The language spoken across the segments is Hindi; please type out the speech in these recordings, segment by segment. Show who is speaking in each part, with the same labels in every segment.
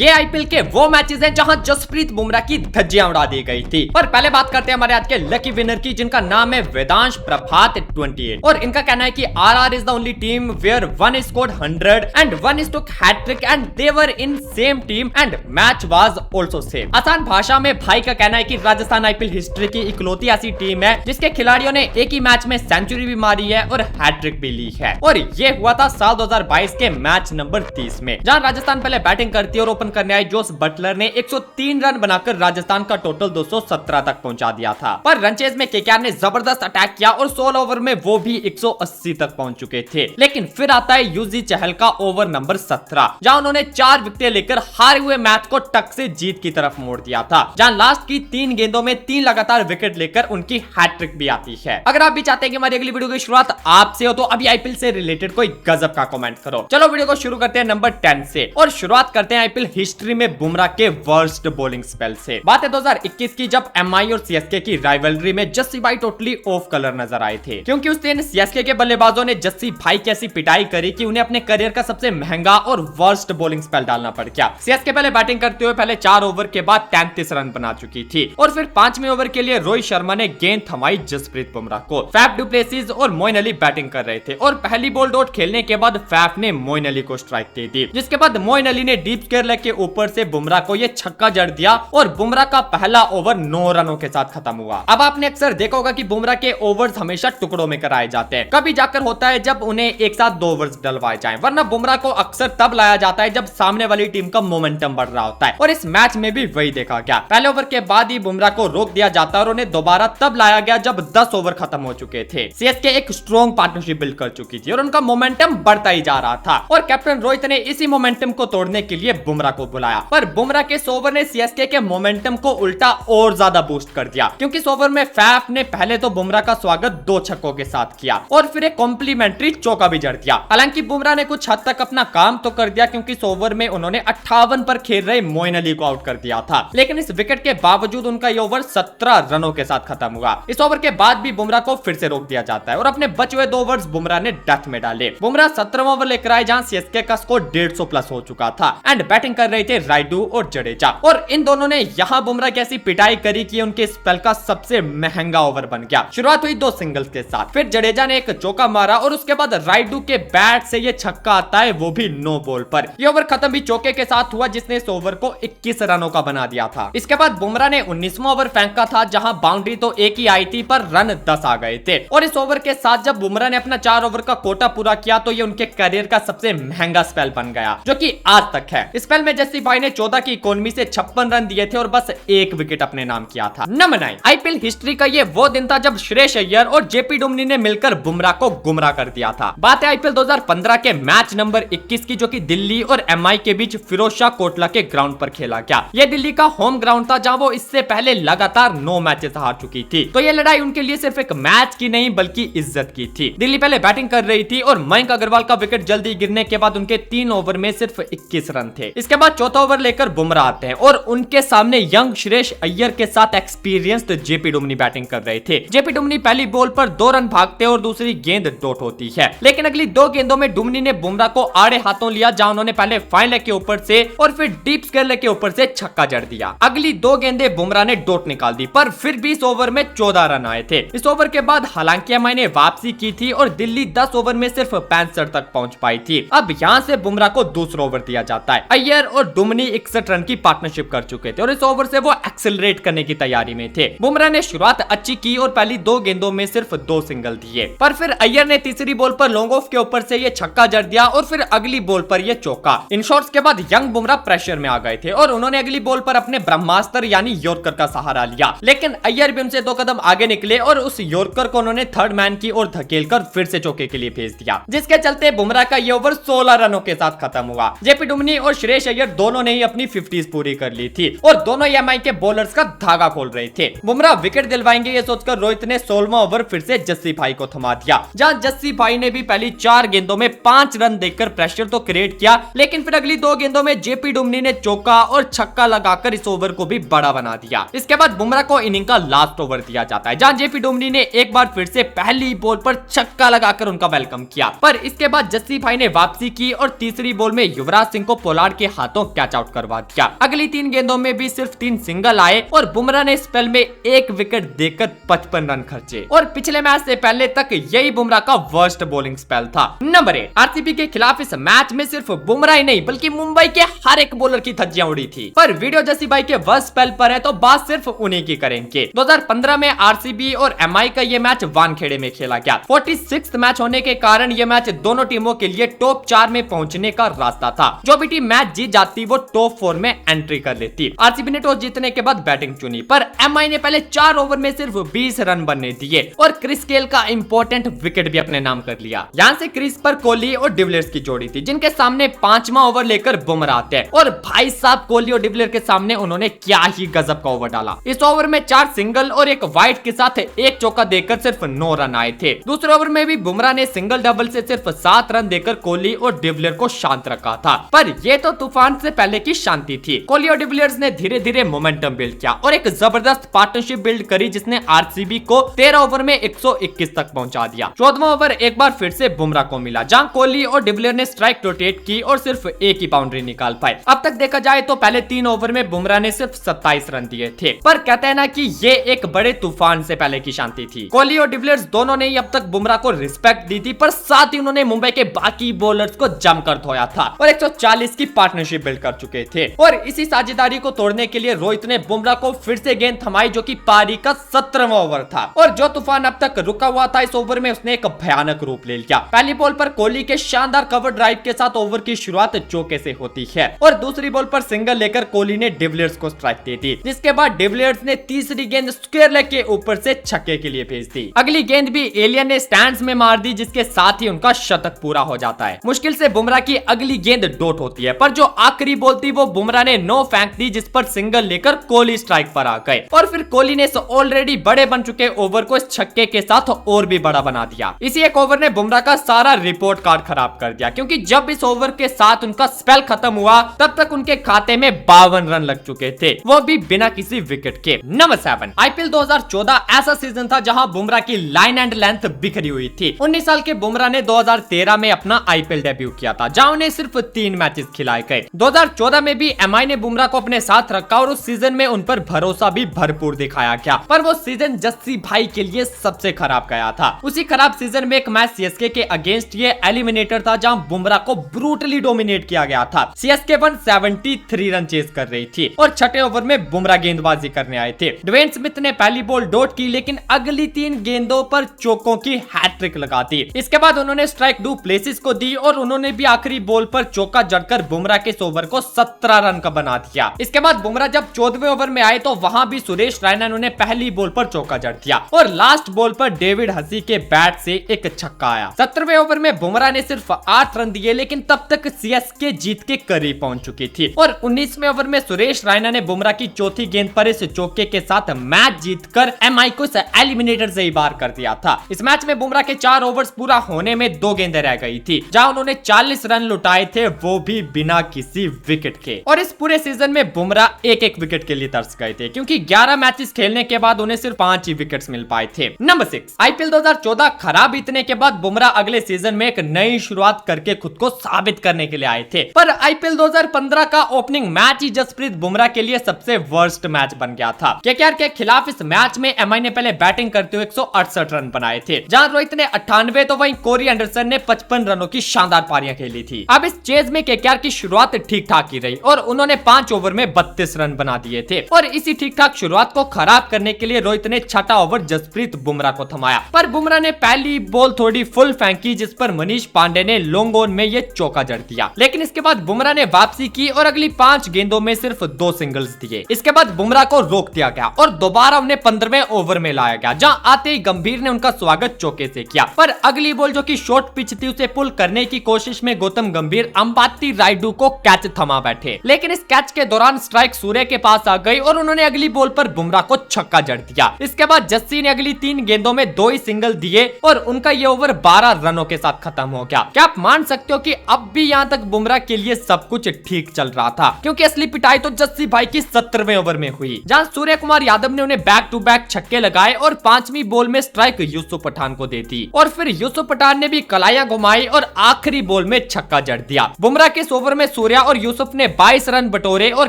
Speaker 1: ये आईपीएल के वो मैचेस हैं जहां जसप्रीत बुमराह की धज्जियां उड़ा दी गई थी। पर पहले बात करते हैं हमारे आज के लकी विनर की, जिनका नाम है वेदांश प्रभात 28 और इनका कहना है कि RR is the only team where one scored 100 and one took hat trick and they were in same team and match was also same. आसान भाषा में भाई का कहना है कि राजस्थान आईपीएल हिस्ट्री की इकलौती ऐसी टीम है जिसके खिलाड़ियों ने एक ही मैच में सेंचुरी भी मारी है और हैट्रिक भी ली है, और ये हुआ था साल 2022 के मैच नंबर 30 में, जहां राजस्थान पहले बैटिंग करती है और ओपन करने आए जोस बटलर ने 103 रन बनाकर राजस्थान का टोटल 217 तक पहुंचा दिया था। पर रनचेज में केकेआर ने जबरदस्त अटैक किया और 16 ओवर में वो भी 180 तक पहुंच चुके थे। लेकिन फिर आता है यूजी चहल का ओवर नंबर 17, जहां उन्होंने 4 विकेटें लेकर हारे हुए मैच को टक से जीत की तरफ मोड़ दिया था, जहां लास्ट की 3 गेंदों में 3 लगातार विकेट लेकर उनकी हैट्रिक भी आती है। अगर आप भी चाहते हैं कि हमारी अगली वीडियो की शुरुआत आपसे हो तो अभी आईपीएल से रिलेटेड कोई गजब का कमेंट करो। चलो वीडियो को शुरू करते हैं नंबर 10 से और शुरुआत करते हैं आईपीएल हिस्ट्री में बुमराह के वर्स्ट बॉलिंग स्पेल से। बात है 2021 की, जब एमआई और सीएसके की राइवलरी में जस्सी भाई टोटली ऑफ कलर नजर आए थे, क्योंकि उस दिन सीएसके के बल्लेबाजों ने जस्सी भाई की ऐसी पिटाई करी कि उन्हें अपने करियर का सबसे महंगा और वर्स्ट बॉलिंग स्पेल डालना पड़ गया। सीएसके पहले बैटिंग करते हुए पहले 4 ओवर के बाद 33 रन बना चुकी थी और फिर 5वें ओवर के लिए रोहित शर्मा ने गेंद थमाई जसप्रीत बुमराह को। फैफ डु प्लेसिस और मोइन अली बैटिंग कर रहे थे और पहली बॉल डॉट खेलने के बाद फैफ ने मोइन अली को स्ट्राइक दे दी, जिसके बाद मोइन अली ने डीप स्क्वायर लेग के ऊपर से बुमराह को ये छक्का जड़ दिया और बुमराह का पहला ओवर 9 रनों के साथ खत्म हुआ। अब आपने अक्सर देखा होगा कि बुमराह के ओवर्स हमेशा टुकड़ों में कराए जाते हैं, कभी जाकर होता है जब उन्हें एक साथ 2 ओवर्स डलवाए जाएं, वरना बुमराह को अक्सर तब लाया जाता है जब सामने वाली टीम का मोमेंटम बढ़ रहा होता है, और इस मैच में भी वही देखा गया। पहले ओवर के बाद ही बुमराह को रोक दिया जाता है और उन्हें दोबारा तब लाया गया जब 10 ओवर खत्म हो चुके थे। सीएसके एक स्ट्रॉन्ग पार्टनरशिप बिल्ड कर चुकी थी और उनका मोमेंटम बढ़ता ही जा रहा था, और कैप्टन रोहित ने इसी मोमेंटम को तोड़ने के लिए बुमराह को बुलाया। पर बुमराह के 100 ओवर ने सीएसके के मोमेंटम को उल्टा और ज्यादा बूस्ट कर दिया, क्योंकि 100 ओवर में फैफ ने पहले तो बुमराह का स्वागत 2 छक्कों के साथ किया और फिर एक कॉम्प्लीमेंट्री चौका भी जड़ दिया। हालांकि बुमराह ने कुछ हद तक अपना काम तो कर दिया, क्योंकि 100 ओवर में उन्होंने 58 पर खेल रहे मोइन अली को आउट कर दिया था, लेकिन इस विकेट के बावजूद उनका ये ओवर 17 रनों के साथ खत्म हुआ। इस ओवर के बाद भी बुमराह को फिर से रोक दिया जाता है और अपने बचे हुए 2 ओवर्स बुमराह ने डेथ में डाले। बुमराह 17वां ओवर लेकर आए, जहां सीएसके का स्कोर 150 प्लस हो चुका था एंड बैटिंग कर रहे थे रायडू और जडेजा, और इन दोनों ने यहां बुमराह की ऐसी पिटाई करी कि उनके स्पेल का सबसे महंगा ओवर बन गया। शुरुआत हुई 2 सिंगल्स के साथ, फिर जडेजा ने एक चौका मारा और उसके बाद रायडू के बैट से ये छक्का आता है, वो भी नो बॉल पर। ये ओवर खत्म भी चौके के साथ हुआ, जिसने इस ओवर को 21 रनों का बना दिया था। इसके बाद बुमराह ने 19वां ओवर फेंका था, जहां बाउंड्री तो एक ही आई थी पर रन 10 आ गए थे, और इस ओवर के साथ जब बुमराह ने अपना 4 ओवर का कोटा पूरा किया तो ये उनके करियर का सबसे महंगा स्पेल बन गया, जो कि आज तक है। इस स्पेल में जस्सी भाई ने 14 की इकोनॉमी से 56 रन दिए थे और बस 1 विकेट अपने नाम किया था। नंबर 9, आईपीएल हिस्ट्री का ये वो दिन था जब श्रेयस अय्यर और जेपी डुमनी ने मिलकर बुमराह को गुमराह कर दिया था। बात है आईपीएल 2015 के मैच नंबर 21 की, जो कि दिल्ली और एमआई के बीच फिरोजशाह कोटला के ग्राउंड पर खेला गया। यह दिल्ली का होम ग्राउंड था, जहां वो इससे पहले लगातार 9 मैचेस हार चुकी थी, तो ये लड़ाई उनके लिए सिर्फ एक मैच की नहीं बल्कि इज्जत की थी। दिल्ली पहले बैटिंग कर रही थी और मयंक अग्रवाल का विकेट जल्दी गिरने के बाद उनके 3 ओवर में सिर्फ 21 रन थे। इसके बाद चौथा ओवर लेकर बुमराह आते हैं और उनके सामने यंग श्रेयस अय्यर के साथ एक्सपीरियंस्ड जेपी डुमनी बैटिंग कर रहे थे। जेपी डुमनी पहली बॉल पर 2 रन भागते और दूसरी गेंद डॉट होती है, लेकिन अगली 2 गेंदों में डुमनी ने बुमराह को आड़े हाथों लिया, जहां उन्होंने पहले फाइन लेग के ऊपर से और फिर डीप स्क्वायर लेग के ऊपर से छक्का जड़ दिया। अगली 2 गेंदें बुमराह ने डॉट निकाल दी, पर फिर भी इस ओवर में 14 रन आए थे। इस ओवर के बाद हालांकि एमआई ने वापसी की थी और दिल्ली 10 ओवर में सिर्फ 65 तक पहुंच पाई थी। अब यहां से बुमराह को दूसरा ओवर दिया जाता है। अय्यर और डुमनी 61 रन की पार्टनरशिप कर चुके थे और इस ओवर से वो एक्सेलरेट करने की तैयारी में थे। बुमराह ने शुरुआत अच्छी की और पहली 2 गेंदों में सिर्फ 2 सिंगल दिए, पर फिर अय्यर ने तीसरी बॉल पर लॉन्ग ऑफ के ऊपर से ये छक्का जड़ दिया और फिर अगली बॉल पर ये चौका। इन शॉट्स के बाद यंग बुमराह प्रेशर में आ गए थे और उन्होंने अगली बॉल पर अपने ब्रह्मास्त्र यानी यॉर्कर का सहारा लिया, लेकिन अय्यर भी उनसे 2 कदम आगे निकले और उस यॉर्कर को उन्होंने थर्ड मैन की ओर धकेलकर फिर से चौके के लिए भेज दिया, जिसके चलते बुमराह का ये ओवर 16 रनों के साथ खत्म हुआ। जेपी डुमनी और श्रेयस अय्यर दोनों ने ही अपनी 50s पूरी कर ली थी और दोनों एमआई के बॉलर्स का धागा खोल रहे थे। बुमराह विकेट दिलवाएंगे ये सोचकर रोहित ने 16वां ओवर फिर से जस्सी भाई को थमा दिया, जहां जस्सी भाई ने भी पहली 4 गेंदों में 5 रन देकर प्रेशर तो क्रिएट किया, लेकिन फिर अगली 2 गेंदों में जेपी डुमनी ने चौका और छक्का लगाकर इस ओवर को भी बड़ा बना दिया। इसके बाद बुमराह को इनिंग का लास्ट ओवर दिया जाता है, जहां जेपी डुमनी ने एक बार फिर से पहली बॉल पर छक्का लगाकर उनका वेलकम किया, पर इसके बाद जस्सी भाई ने वापसी की और तीसरी बॉल में युवराज सिंह को पोलार्ड के हाथ हाथों कैच आउट करवा दिया। अगली 3 गेंदों में भी सिर्फ 3 सिंगल आए और बुमराह ने स्पेल में 1 विकेट देकर 55 रन खर्चे और पिछले मैच से पहले तक यही बुमराह का वर्स्ट बॉलिंग स्पेल था। नंबर 8, आरसीबी के खिलाफ इस मैच में सिर्फ बुमराह ही नहीं बल्कि मुंबई के हर एक बॉलर की धज्जियां उड़ी थी। पर वीडियो जस्सी भाई के वर्स्ट स्पेल पर है तो बात सिर्फ उन्हीं की करेंगे। 2015 में आरसीबी और एमआई का ये मैच वानखेड़े में खेला गया। 46th मैच होने के कारण ये मैच दोनों टीमों के लिए टॉप 4 में पहुंचने का रास्ता था। जो भी टीम मैच जीत जाती वो टॉप 4 में एंट्री कर लेती। आरसीबी ने टॉस जीतने के बाद बैटिंग चुनी पर एमआई ने पहले 4 ओवर में सिर्फ 20 रन बनने दिए और क्रिस गेल का इंपॉर्टेंट विकेट भी अपने नाम कर लिया। यहाँ से क्रिस पर कोहली और डिविलियर्स की जोड़ी थी जिनके सामने 5वां ओवर लेकर बुमराह आते हैं और भाई साहब कोहली और डिविलियर्स के सामने उन्होंने क्या ही गजब का ओवर डाला। इस ओवर में 4 सिंगल और 1 वाइड के साथ 1 चौका देकर सिर्फ 9 रन आए थे। दूसरे ओवर में भी बुमराह ने सिंगल डबल से सिर्फ 7 रन देकर कोहली और डिविलियर्स को शांत रखा था। पर यह तो तूफान से पहले की शांति थी। कोहली और डिविलियर्स ने धीरे धीरे मोमेंटम बिल्ड किया और एक जबरदस्त पार्टनरशिप बिल्ड करी जिसने आरसीबी को 13 ओवर में 121 तक पहुंचा दिया। 14वां ओवर एक बार फिर से बुमराह को मिला जहां कोहली और डिविलियर्स ने स्ट्राइक रोटेट की और सिर्फ एक ही बाउंड्री निकाल पाए। अब तक देखा जाए तो पहले 3 ओवर में बुमराह ने सिर्फ 27 रन दिए थे। पर कहते हैं ना कि ये एक बड़े तूफान से पहले की शांति थी। कोहली और डिविलियर्स दोनों ने अब तक बुमराह को रिस्पेक्ट दी थी पर साथ ही उन्होंने मुंबई के बाकी बॉलर्स को जमकर धोया था और 140 की पार्टनरशिप बिल्ड कर चुके थे। और इसी साझेदारी को तोड़ने के लिए रोहित ने बुमराह को फिर से गेंद थमाई जो कि पारी का 17वां ओवर था और जो तूफान अब तक रुका हुआ था इस ओवर में उसने एक भयानक रूप ले लिया। पहली बॉल पर कोहली के शानदार कवर ड्राइव के साथ ओवर की शुरुआत चौके से होती है और दूसरी बॉल पर सिंगल लेकर कोहली ने डिविलियर्स को स्ट्राइक दे दी जिसके बाद डिविलियर्स ने तीसरी गेंद स्क्वायर लेग के ऊपर से छक्के के लिए भेज दी। अगली गेंद भी एलियन ने स्टैंड्स में मार दी जिसके साथ ही उनका शतक पूरा हो जाता है। मुश्किल से बुमराह की अगली गेंद डॉट होती है पर जो आखिरी बॉल थी वो बुमराह ने नो फेंक दी जिस पर सिंगल लेकर कोहली स्ट्राइक पर आ गए और फिर कोहली ने ऑलरेडी बड़े बन चुके ओवर को इस छक्के के साथ और भी बड़ा बना दिया। इसी एक ओवर ने बुमराह का सारा रिपोर्ट कार्ड खराब कर दिया क्योंकि जब इस ओवर के साथ उनका स्पेल खत्म हुआ तब तक उनके खाते में 52 रन लग चुके थे वो भी बिना किसी विकेट के। नंबर 7, आईपीएल 2014 ऐसा सीजन था जहां बुमराह की लाइन एंड लेंथ बिखरी हुई थी। 19 साल के बुमराह ने 2013 में अपना आईपीएल डेब्यू किया था जहां उन्हें सिर्फ 3 मैचेस खिलाए गए। 2014 में भी एमआई ने बुमराह को अपने साथ रखा और उस सीजन में उन पर भरोसा भी भरपूर दिखाया गया पर वो सीजन जस्सी भाई के लिए सबसे खराब गया था। उसी खराब सीजन में एक मैच सीएसके के अगेंस्ट ये एलिमिनेटर था जहां बुमराह को ब्रूटली डोमिनेट किया गया था। सीएसके 173 रन चेस कर रही थी और छठे ओवर में बुमराह गेंदबाजी करने आए थे। ड्वेन स्मिथ ने पहली बॉल डॉट की लेकिन अगली 3 गेंदों पर चौकों की हैट्रिक लगा दी। इसके बाद उन्होंने स्ट्राइक डू प्लेसिस को दी और उन्होंने भी आखिरी बॉल पर चौका जड़कर बुमराह के इस ओवर को 17 रन का बना दिया। इसके बाद बुमराह जब 14वें ओवर में आए तो वहां भी सुरेश रैना ने पहली बॉल पर चौका जड़ दिया और लास्ट बॉल पर डेविड हसी के बैट से एक छक्का आया। 17वें ओवर में बुमराह ने सिर्फ 8 रन दिए लेकिन तब तक सीएसके जीत के करीब पहुंच चुकी थी और 19वें ओवर में सुरेश रैना ने बुमराह की चौथी गेंद पर इस चौके के साथ मैच जीतकर एमआई को इस एलिमिनेटर से ही बाहर कर दिया था। इस मैच में बुमराह के 4 ओवर्स पूरा होने में 2 गेंदें रह गई थी जहां उन्होंने 40 रन लुटाए थे वो भी बिना किसी विकेट के। और इस पूरे सीजन में बुमराह एक विकेट के लिए तरस गए थे क्योंकि 11 मैचेस खेलने के बाद उन्हें सिर्फ 5 ही विकेट्स मिल पाए थे। नंबर 6, आईपीएल 2014 खराब बीतने के बाद बुमराह अगले सीजन में एक नई शुरुआत करके खुद को साबित करने के लिए आए थे पर आईपीएल 2015 का ओपनिंग मैच ही जसप्रीत बुमराह के लिए सबसे वर्स्ट मैच बन गया था। केकेआर के खिलाफ इस मैच में एमआई ने पहले बैटिंग करते हुए 168 रन बनाए थे जहां रोहित ने 98 तो वहीं कोरी एंडरसन ने 55 रनों की शानदार पारियां खेली थी। अब इस चेज में केकेआर की शुरुआत ठीक ठाक ही रही और उन्होंने 5 ओवर में 32 रन बना दिए थे और इसी ठीक ठाक शुरुआत को खराब करने के लिए रोहित ने छठा ओवर जसप्रीत बुमराह को थमाया पर बुमराह ने पहली बॉल थोड़ी फुल फेंकी जिस पर मनीष पांडे ने लॉन्ग ऑन में ये चौका जड़ दिया लेकिन इसके बाद बुमराह ने वापसी की और अगली 5 गेंदों में सिर्फ 2 सिंगल्स दिए। इसके बाद बुमराह को रोक दिया गया और दोबारा उन्हें 15वें ओवर में लाया गया जहां आते ही गंभीर ने उनका स्वागत चौके से किया पर अगली बॉल जो कि शॉर्ट पिच थी उसे पुल करने की कोशिश में गौतम गंभीर अंबाती रायडू को कैच थमा बैठे लेकिन इस कैच के दौरान स्ट्राइक सूर्य के पास आ गई और उन्होंने अगली बॉल पर बुमराह को छक्का जड़ दिया। इसके बाद जस्सी ने अगली 3 गेंदों में 2 ही सिंगल दिए और उनका ये ओवर 12 रनों के साथ खत्म हो गया। क्या आप मान सकते हो कि अब भी यहाँ तक बुमराह के लिए सब कुछ ठीक चल रहा था क्योंकि असली पिटाई तो जस्सी भाई की 17वें ओवर में हुई जहां सूर्य कुमार यादव ने उन्हें बैक टू बैक छक्के लगाए और 5वीं बॉल में स्ट्राइक यूसुफ पठान को दे दी और फिर यूसुफ पठान ने भी कलाइयां घुमाई और आखिरी बॉल में छक्का जड़ दिया। बुमराह के इस ओवर में सूर्य सूर्या और यूसुफ ने 22 रन बटोरे और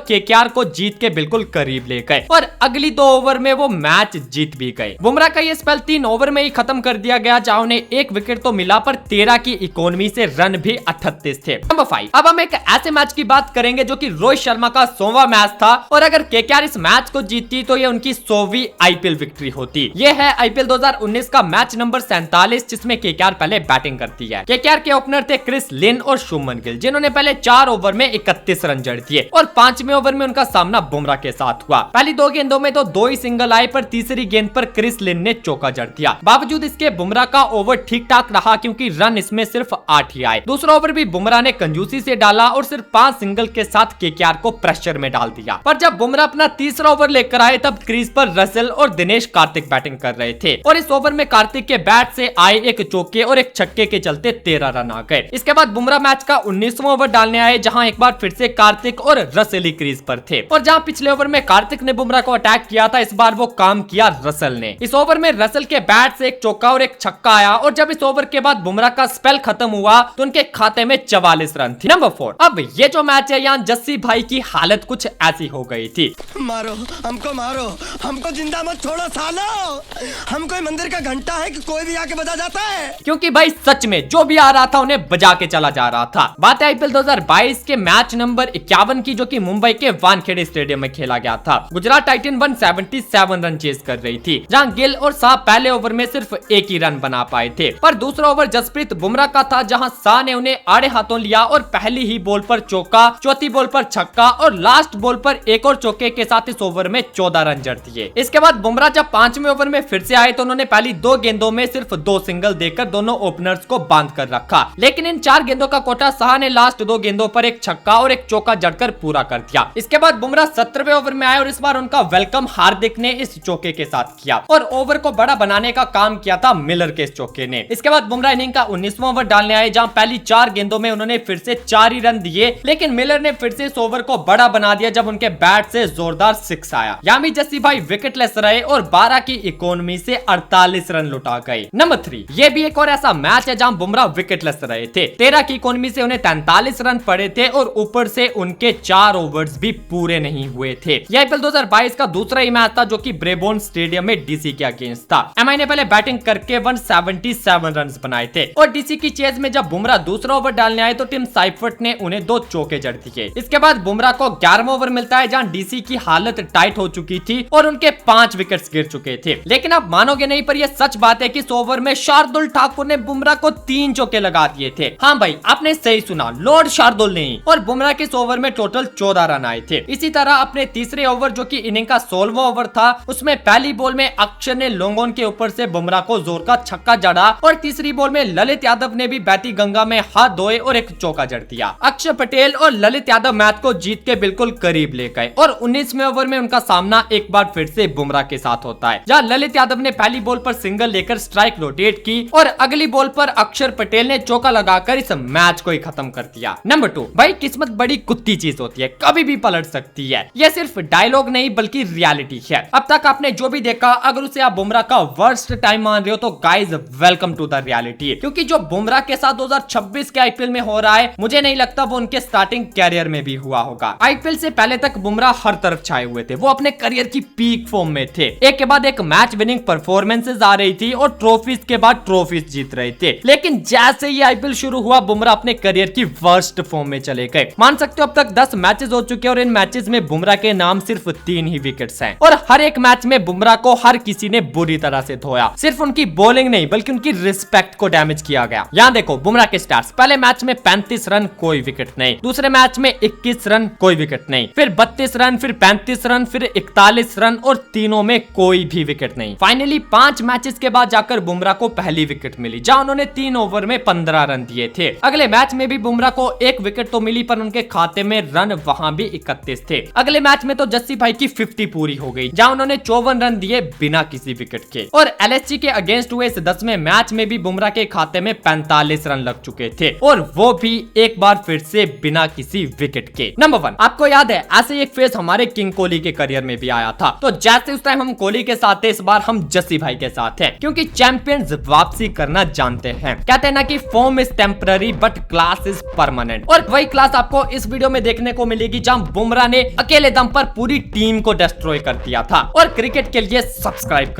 Speaker 1: केकेआर को जीत के बिल्कुल करीब ले गए और अगली 2 ओवर में वो मैच जीत भी गए। बुमराह का ये स्पेल 3 ओवर में ही खत्म कर दिया गया, जहां उन्हें 1 विकेट तो मिला पर 13 की इकोनॉमी से रन भी 38 थे। नंबर 5, अब हम एक ऐसे मैच की बात करेंगे जो कि रोहित शर्मा का 100वां मैच था और अगर केकेआर इस मैच को जीतती तो ये उनकी 100वीं आईपीएल विक्ट्री होती। ये है आईपीएल 2019 का मैच नंबर 47 जिसमें केकेआर पहले बैटिंग करती है। केकेआर के ओपनर थे क्रिस लिन और शुभमन गिल, जिन्होंने पहले 4 ओवर में 31 रन जड़ दिए और 5वें ओवर में उनका सामना बुमराह के साथ हुआ। पहली 2 गेंदों में तो 2 ही सिंगल आए पर तीसरी गेंद पर क्रिस लिन ने चौका जड़ दिया। बावजूद इसके बुमराह का ओवर ठीक ठाक रहा क्योंकि रन इसमें सिर्फ 8 ही आए। दूसरा ओवर भी बुमराह ने कंजूसी से डाला और सिर्फ 5 सिंगल के साथ केकेआर को प्रेशर में डाल दिया। पर जब बुमराह अपना तीसरा ओवर लेकर आए तब क्रीज पर रसेल और दिनेश कार्तिक बैटिंग कर रहे थे और इस ओवर में कार्तिक के बैट से आए एक चौके और एक छक्के के चलते 13 रन आ गए। इसके बाद बुमराह मैच का 19वां ओवर डालने आए, जहां एक बार फिर से कार्तिक और रसेल ही क्रीज पर थे और जहां पिछले ओवर में कार्तिक ने बुमराह को अटैक किया था, इस बार वो काम किया रसेल ने। इस ओवर में रसेल के बैट से एक चौका और एक छक्का आया और जब इस ओवर के बाद बुमराह का स्पेल खत्म हुआ तो उनके खाते में 44 रन थी। नंबर 4, अब ये जो मैच है यहाँ जस्सी भाई की हालत कुछ ऐसी हो गई थी।
Speaker 2: मारो हमको जिंदा मत छोड़ो सालो, हम कोई मंदिर का घंटा है कि कोई भी आके बजा जाता है।
Speaker 1: क्योंकि भाई सच में जो भी आ रहा था उन्हें बजा के चला जा रहा था। बात है आईपीएल 2022 के मैच नंबर 51 की, जो कि मुंबई के वानखेड़े स्टेडियम में खेला गया था। गुजरात टाइटन 177 रन चेस कर रही थी, जहां गिल और शाह पहले ओवर में सिर्फ 1 ही रन बना पाए थे। पर दूसरा ओवर जसप्रीत बुमराह का था, जहां शाह ने उन्हें आड़े हाथों लिया और पहली ही बॉल पर चौका, चौथी बॉल पर छक्का और लास्ट बॉल पर एक और चौके के साथ इस ओवर में 14 रन जड़ दिए। इसके बाद बुमराह जब 5वें ओवर में फिर से आए तो उन्होंने पहली 2 गेंदों में सिर्फ 2 सिंगल देकर दोनों ओपनर्स को बांध कर रखा, लेकिन इन 4 गेंदों का कोटा शाह ने लास्ट 2 गेंदों पर एक छक्का और एक चौका जड़कर पूरा कर दिया। इसके बाद बुमराह 17वें ओवर में आए और इस बार उनका वेलकम हार्दिक ने इस चौके के साथ किया और ओवर को बड़ा बनाने का काम किया था मिलर के इस चौके ने। इसके बाद बुमराह इनिंग का 19वां ओवर डालने आए, जहां पहली 4 गेंदों में उन्होंने फिर से 4 ही रन दिए, लेकिन मिलर ने फिर से इस ओवर को बड़ा बना दिया जब उनके बैट से जोरदार 6 आया। यामी जस्सी भाई विकेटलेस रहे और 12 की इकोनॉमी से 48 रन लुटा गए। नंबर 3, ये भी एक और ऐसा मैच है जहां बुमराह विकेटलेस रहे थे। 13 की इकोनॉमी से उन्हें 43 रन पड़े थे और ऊपर से उनके 4 ओवर्स भी पूरे नहीं हुए थे। यह आईपीएल 2022 का दूसरा ही मैच था जो कि ब्रेबोर्न स्टेडियम में डीसी के अगेंस्ट था। एमआई ने पहले बैटिंग करके 177 रन बनाए थे और डीसी की चेज में जब बुमराह दूसरा ओवर डालने आए तो टिम साइफर्ट ने उन्हें 2 चौके जड़ दिए। इसके बाद बुमराह को 11वां ओवर मिलता है, जहां डीसी की हालत टाइट हो चुकी थी और उनके 5 विकेट्स गिर चुके थे। लेकिन आप मानोगे नहीं पर यह सच बात है कि इस ओवर में शार्दुल ठाकुर ने बुमराह को 3 चौके लगा दिए थे। हाँ भाई, आपने सही सुना, लॉर्ड शार्दुल नहीं। और बुमराह के इस ओवर में टोटल 14 रन आए थे। इसी तरह अपने तीसरे ओवर जो कि इनिंग का 16वां ओवर था, उसमें पहली बॉल में अक्षर ने लोंगोन के ऊपर से बुमराह को जोर का छक्का जड़ा और तीसरी बॉल में ललित यादव ने भी बैटी गंगा में हाथ धोए और एक चौका जड़ दिया। अक्षर पटेल और ललित यादव मैच को जीत के बिल्कुल करीब ले गए और 19वें ओवर में उनका सामना एक बार फिर से बुमराह के साथ होता है, जहां ललित यादव ने पहली बॉल पर सिंगल लेकर स्ट्राइक रोटेट की और अगली बॉल पर अक्षर पटेल ने चौका लगाकर इस मैच को ही खत्म कर दिया। नंबर 2, भाई किस्मत बड़ी कुत्ती चीज होती है, कभी भी पलट सकती है। यह सिर्फ डायलॉग नहीं बल्कि रियलिटी है। अब तक आपने जो भी देखा, अगर उसे आप बुमराह का वर्स्ट टाइम मान रहे हो तो guys welcome to the reality, क्योंकि जो बुमराह के साथ 2026 के आईपीएल में हो रहा है, मुझे नहीं लगता वो उनके स्टार्टिंग कैरियर में भी हुआ होगा। आईपीएल से पहले तक बुमराह हर तरफ छाए हुए थे, वो अपने करियर की पीक फॉर्म में थे। एक के बाद एक मैच विनिंग परफॉर्मेंसेस आ रही थी और ट्रॉफीज के बाद ट्रॉफीज जीत रहे थे, लेकिन जैसे ही आईपीएल शुरू हुआ बुमराह अपने करियर की वर्स्ट फॉर्म में चले गए। मान सकते हो अब तक 10 मैचेस हो चुके हैं और इन मैचेस में बुमराह के नाम सिर्फ 3 ही विकेट्स हैं और हर एक मैच में बुमराह को हर किसी ने बुरी तरह से धोया। सिर्फ उनकी बॉलिंग नहीं बल्कि उनकी रिस्पेक्ट को डैमेज किया गया। यहाँ देखो बुमराह के स्टार्ट्स, पहले मैच में 35 रन कोई विकेट नहीं, दूसरे मैच में 21 रन कोई विकेट नहीं, फिर 32 रन, फिर 35 रन, फिर 41 रन और तीनों में कोई भी विकेट नहीं। फाइनली 5 मैचेस के बाद जाकर बुमराह को पहली विकेट मिली, जहां उन्होंने 3 ओवर में 15 रन दिए थे। अगले मैच में भी बुमराह को 1 विकेट तो मिली पर उनके खाते में रन वहां भी 31 थे। अगले मैच में तो जस्सी भाई की 50 पूरी हो गई, जहां उन्होंने 54 रन दिए बिना किसी विकेट के। और एलएसजी के अगेंस्ट हुए इस 10वें मैच में भी बुमराह के खाते में 45 रन लग चुके थे और वो भी एक बार फिर से बिना किसी विकेट के। नंबर 1, आपको याद है ऐसे एक फेज हमारे किंग कोहली के करियर में भी आया था। तो जैसे उस टाइम हम कोहली के साथ थे, इस बार हम जस्सी भाई के साथ हैं, क्योंकि चैंपियंस वापसी करना जानते हैं। कहते हैं ना कि form is temporary but class is permanent. और वही क्लास आपको इस वीडियो में देखने को मिलेगी जहां बुमराह ने अकेले दम पर पूरी टीम को डिस्ट्रॉय कर दिया था। और क्रिकेट के लिए सब्सक्राइब करो।